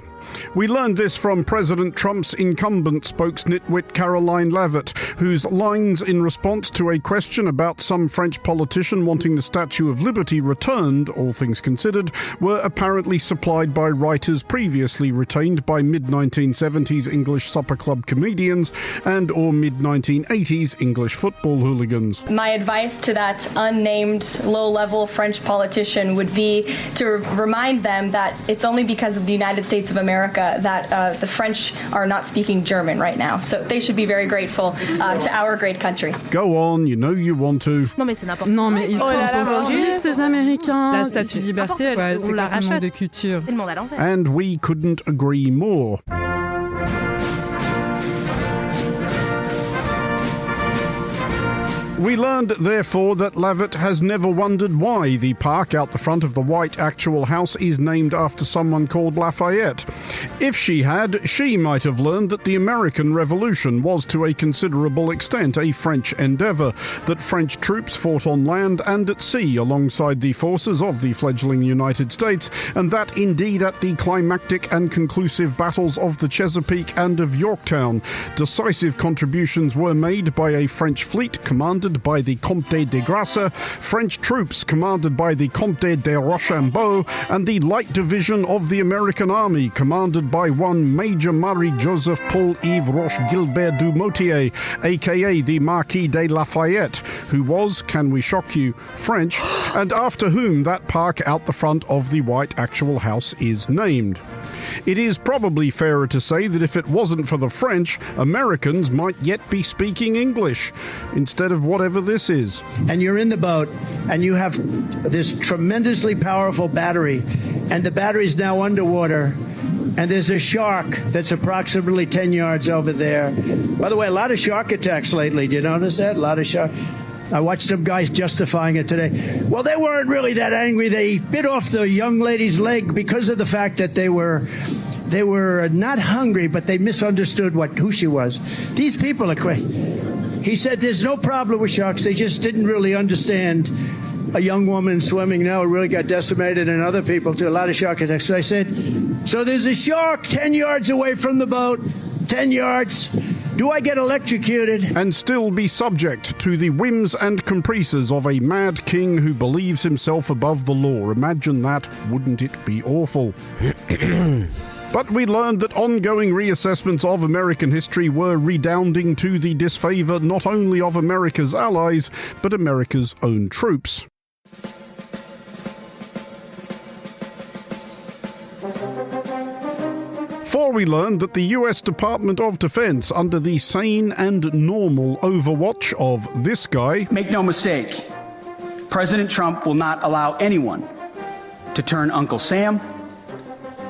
We learned this from President Trump's incumbent spokesnitwit Caroline Leavitt, whose lines in response to a question about some French politician wanting the Statue of Liberty returned, all things considered, were apparently supplied by writers previously retained by mid-1970s English supper club comedians and or mid-1980s English football hooligans. My advice to that unnamed low-level French politician would be to remind them that it's only because of the United States of America that the French are not speaking German right now. So they should be very grateful to our great country. Go on, you know you want to. Non mais c'est n'importe quoi. Non mais ils sont aujourd'hui ces Américains. La statue de liberté, c'est la quoi ce manque de culture. C'est le monde à l'envers. And we couldn't agree more. We learned, therefore, that Leavitt has never wondered why the park out the front of the white actual house is named after someone called Lafayette. If she had, she might have learned that the American Revolution was to a considerable extent a French endeavour, that French troops fought on land and at sea alongside the forces of the fledgling United States, and that indeed at the climactic and conclusive battles of the Chesapeake and of Yorktown, decisive contributions were made by a French fleet commanded by the Comte de Grasse, French troops commanded by the Comte de Rochambeau, and the Light Division of the American Army commanded by one Major Marie-Joseph Paul-Yves Roche-Gilbert du Motier, aka the Marquis de Lafayette, who was, can we shock you, French, and after whom that park out the front of the white actual house is named. It is probably fairer to say that if it wasn't for the French, Americans might yet be speaking English, instead of whatever this is. And you're in the boat, and you have this tremendously powerful battery, and the battery's now underwater, and there's a shark that's approximately 10 yards over there. By the way, a lot of shark attacks lately. Do you notice that? A lot of shark. I watched some guys justifying it today. Well, they weren't really that angry. They bit off the young lady's leg because of the fact that they were not hungry, but they misunderstood who she was. These people are crazy. He said there's no problem with sharks. They just didn't really understand a young woman swimming now really got decimated, and other people too. A lot of shark attacks. So I said, so there's a shark 10 yards away from the boat, 10 yards. Do I get electrocuted? And still be subject to the whims and caprices of a mad king who believes himself above the law. Imagine that. Wouldn't it be awful? But we learned that ongoing reassessments of American history were redounding to the disfavour not only of America's allies, but America's own troops. For we learned that the US Department of Defense, under the sane and normal overwatch of this guy... Make no mistake, President Trump will not allow anyone to turn Uncle Sam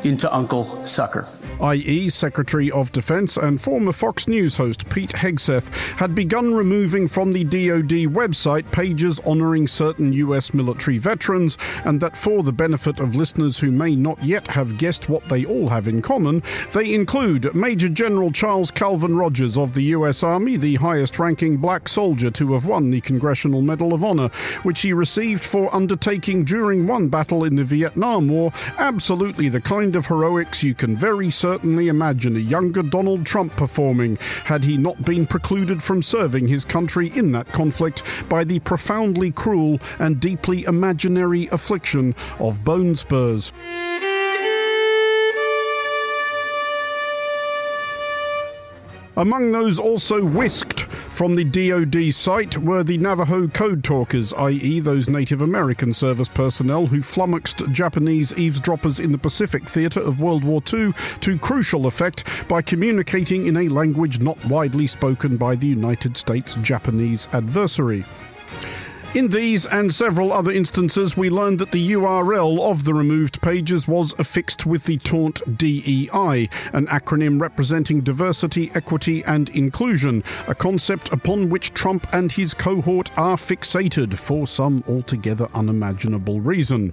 into Uncle Sucker. i.e. Secretary of Defense and former Fox News host Pete Hegseth, had begun removing from the DoD website pages honouring certain US military veterans, and that for the benefit of listeners who may not yet have guessed what they all have in common, they include Major General Charles Calvin Rogers of the US Army, the highest-ranking black soldier to have won the Congressional Medal of Honor, which he received for undertaking during one battle in the Vietnam War absolutely the kind of heroics you can very certainly imagine a younger Donald Trump performing had he not been precluded from serving his country in that conflict by the profoundly cruel and deeply imaginary affliction of bone spurs. Among those also whisked from the DoD site were the Navajo code talkers, i.e. those Native American service personnel who flummoxed Japanese eavesdroppers in the Pacific theatre of World War II to crucial effect by communicating in a language not widely spoken by the United States' Japanese adversary. In these and several other instances, we learned that the URL of the removed pages was affixed with the taunt DEI, an acronym representing diversity, equity and inclusion, a concept upon which Trump and his cohort are fixated for some altogether unimaginable reason.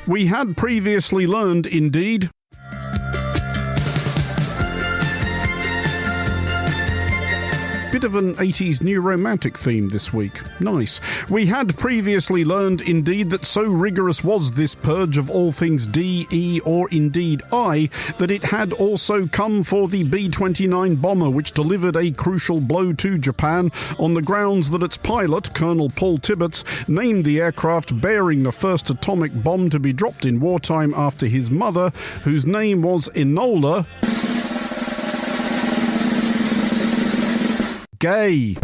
We had previously learned, indeed, bit of an 80s new romantic theme this week. Nice. We had previously learned, indeed, that so rigorous was this purge of all things D, E, or indeed I, that it had also come for the B-29 bomber, which delivered a crucial blow to Japan on the grounds that its pilot, Colonel Paul Tibbets, named the aircraft bearing the first atomic bomb to be dropped in wartime after his mother, whose name was Enola Gay.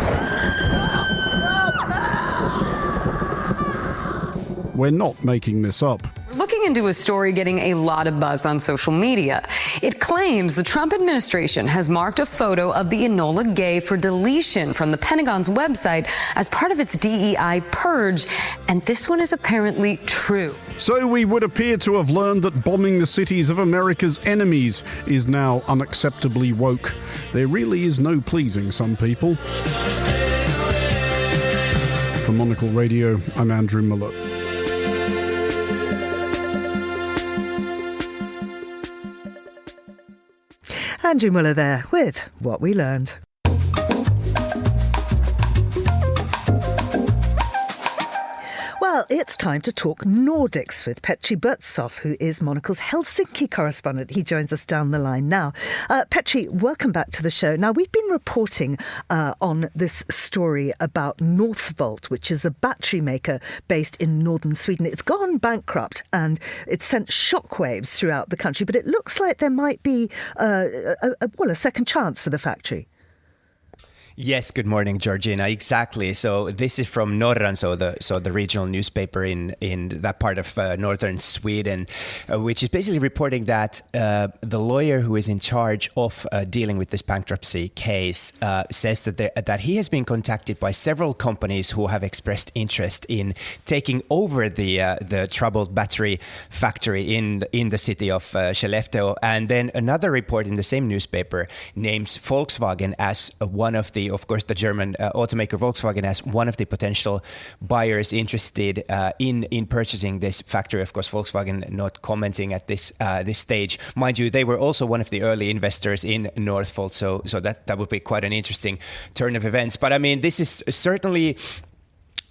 We're not making this up. Looking into a story getting a lot of buzz on social media. It claims the Trump administration has marked a photo of the Enola Gay for deletion from the Pentagon's website as part of its DEI purge, and this one is apparently true. So we would appear to have learned that bombing the cities of America's enemies is now unacceptably woke. There really is no pleasing some people. For Monocle Radio, I'm Andrew Muller. Andrew Muller there with What We Learned. Well, it's time to talk Nordics with Petri Burtsoff, who is Monocle's Helsinki correspondent. He joins us down the line now. Petri, welcome back to the show. Now, we've been reporting on this story about Northvolt, which is a battery maker based in northern Sweden. It's gone bankrupt and it's sent shockwaves throughout the country, but it looks like there might be a second chance for the factory. Yes, good morning, Georgina. Exactly. So this is from Norran, so the regional newspaper in that part of northern Sweden, which is basically reporting that the lawyer who is in charge of dealing with this bankruptcy case says that he has been contacted by several companies who have expressed interest in taking over the troubled battery factory in the city of Skellefteå. And then another report in the same newspaper names Volkswagen as one of the, of course, the German automaker Volkswagen as one of the potential buyers interested in purchasing this factory. Of course, Volkswagen not commenting at this stage. Mind you, they were also one of the early investors in Northvolt, so that would be quite an interesting turn of events. But I mean, this is certainly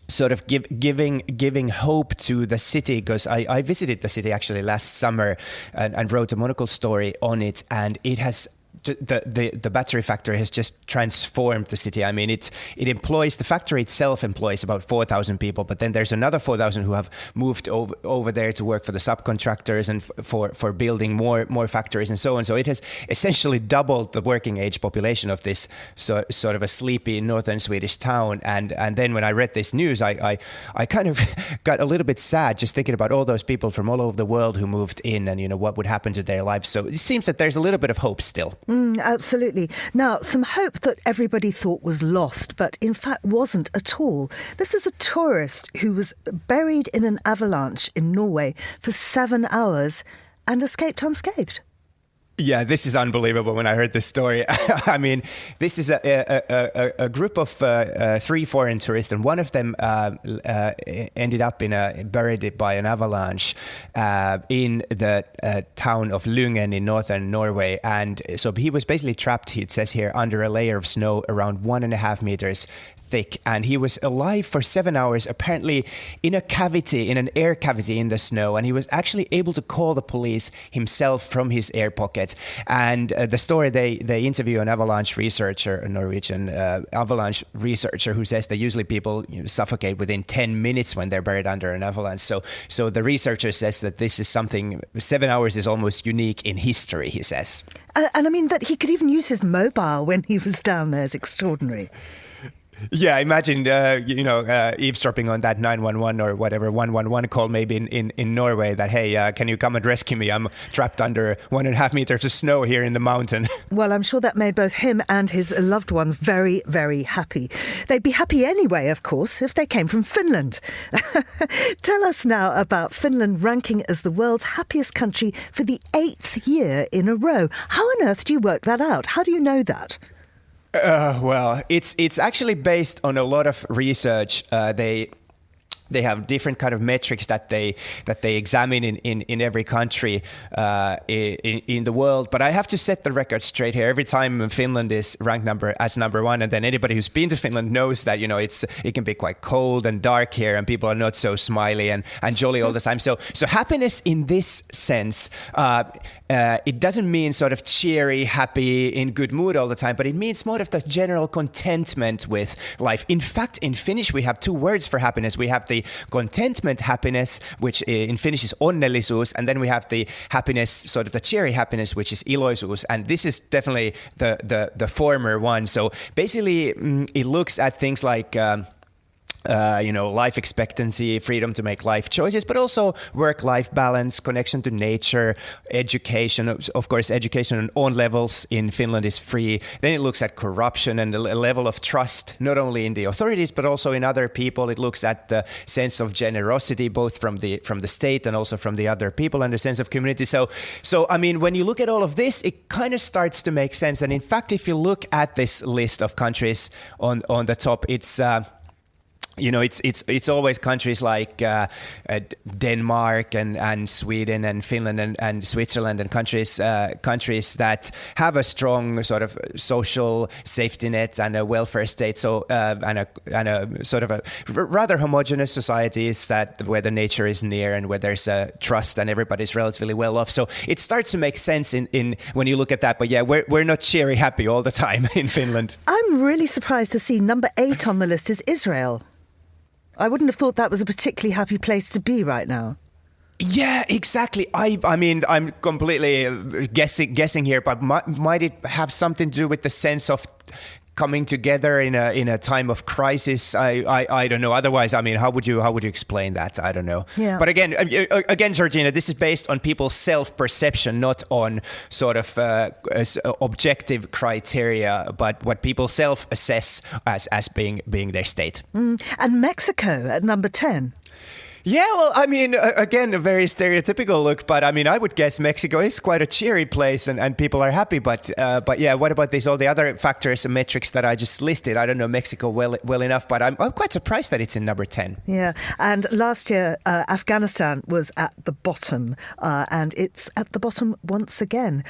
sort of giving hope to the city, because I visited the city actually last summer and wrote a Monocle story on it, and it has the battery factory has just transformed the city. I mean, it employs, the factory itself employs about 4,000 people, but then there's another 4,000 who have moved over there to work for the subcontractors and for building more factories and so on. So it has essentially doubled the working age population of this sort of a sleepy northern Swedish town. And then when I read this news, I kind of got a little bit sad just thinking about all those people from all over the world who moved in and, you know, what would happen to their lives. So it seems that there's a little bit of hope still. Absolutely. Now, some hope that everybody thought was lost, but in fact wasn't at all. This is a tourist who was buried in an avalanche in Norway for 7 hours and escaped unscathed. Yeah, this is unbelievable when I heard this story. I mean, this is a group of 3 foreign tourists, and one of them ended up buried by an avalanche in the town of Lyngen in northern Norway. And so he was basically trapped, it says here, under a layer of snow around 1.5 meters thick, and he was alive for 7 hours, apparently in an air cavity in the snow, and he was actually able to call the police himself from his air pocket. And the story, they interview an avalanche researcher, a Norwegian avalanche researcher, who says that usually people suffocate within 10 minutes when they're buried under an avalanche. So the researcher says that this is something, 7 hours is almost unique in history, he says. And I mean, that he could even use his mobile when he was down there is extraordinary. Yeah, imagine, eavesdropping on that 911 or whatever 111 call maybe in Norway that, hey, can you come and rescue me? I'm trapped under 1.5 meters of snow here in the mountain. Well, I'm sure that made both him and his loved ones very, very happy. They'd be happy anyway, of course, if they came from Finland. Tell us now about Finland ranking as the world's happiest country for the 8th year in a row. How on earth do you work that out? How do you know that? Well, it's actually based on a lot of research. They have different kind of metrics that they examine in every country in the world. But I have to set the record straight here. Every time Finland is ranked as number one, and then anybody who's been to Finland knows that it can be quite cold and dark here, and people are not so smiley and jolly all the time. So happiness in this sense, it doesn't mean sort of cheery, happy, in good mood all the time, but it means more of the general contentment with life. In fact, in Finnish we have two words for happiness. We have the contentment happiness, which in Finnish is onnellisuus, and then we have the happiness, sort of the cheery happiness, which is iloisuus, and this is definitely the former one. So basically it looks at things like life expectancy, freedom to make life choices, but also work-life balance, connection to nature, education. Of course, education on all levels in Finland is free. Then it looks at corruption and the level of trust, not only in the authorities, but also in other people. It looks at the sense of generosity, both from the state and also from the other people, and the sense of community. So I mean, when you look at all of this, it kind of starts to make sense. And in fact, if you look at this list of countries on the top, it's it's always countries like Denmark and Sweden and Finland and Switzerland, and countries that have a strong sort of social safety net and a welfare state. So and a sort of a rather homogeneous societies where the nature is near and where there's a trust and everybody's relatively well off. So it starts to make sense in when you look at that. But yeah, we're not cheery happy all the time in Finland. I'm really surprised to see number 8 on the list is Israel. I wouldn't have thought that was a particularly happy place to be right now. Yeah, exactly. I mean, I'm completely guessing here, but might it have something to do with the sense of coming together in a time of crisis? I don't know. Otherwise, I mean, how would you explain that? I don't know. Yeah. But again, Georgina, this is based on people's self-perception, not on sort of objective criteria, but what people self-assess as being their state. And Mexico at number 10. Yeah, well, I mean, again, a very stereotypical look, but I mean, I would guess Mexico is quite a cheery place and people are happy. But yeah, what about all the other factors and metrics that I just listed? I don't know Mexico well enough, but I'm quite surprised that it's in number 10. Yeah, and last year, Afghanistan was at the bottom, and it's at the bottom once again.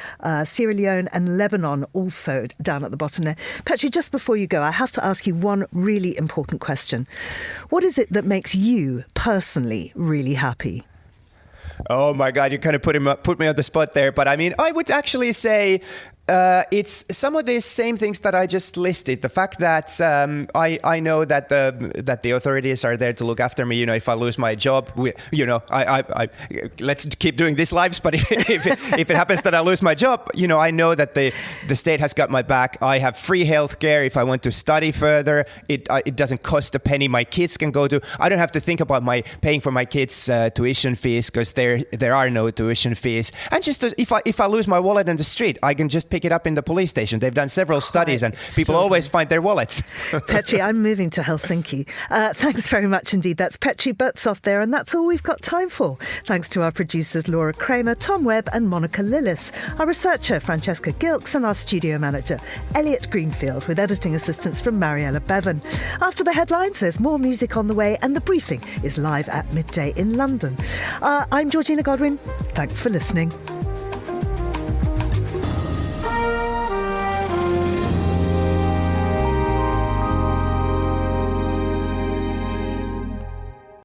Sierra Leone and Lebanon also down at the bottom there. Petri, just before you go, I have to ask you one really important question. What is it that makes you personally really happy? Oh my God, you kind of put me on the spot there. But I mean, I would actually say it's some of these same things that I just listed. The fact that I know that the authorities are there to look after me. If I lose my job, I let's keep doing this lives. But if it happens that I lose my job, I know that the state has got my back. I have free health care if I want to study further. It doesn't cost a penny. My kids can go to. I don't have to think about paying for my kids' tuition fees, because there are no tuition fees. And just if I lose my wallet in the street, I can just pick it up in the police station. They've done several studies, and people always find their wallets. Petri, I'm moving to Helsinki. Thanks very much indeed. That's Petri Burtsoff there, and that's all we've got time for. Thanks to our producers Laura Kramer, Tom Webb and Monica Lillis, our researcher Francesca Gilks, and our studio manager Elliot Greenfield, with editing assistance from Mariella Bevan. After the headlines, there's more music on the way, and the briefing is live at midday in London. I'm Georgina Godwin. Thanks for listening.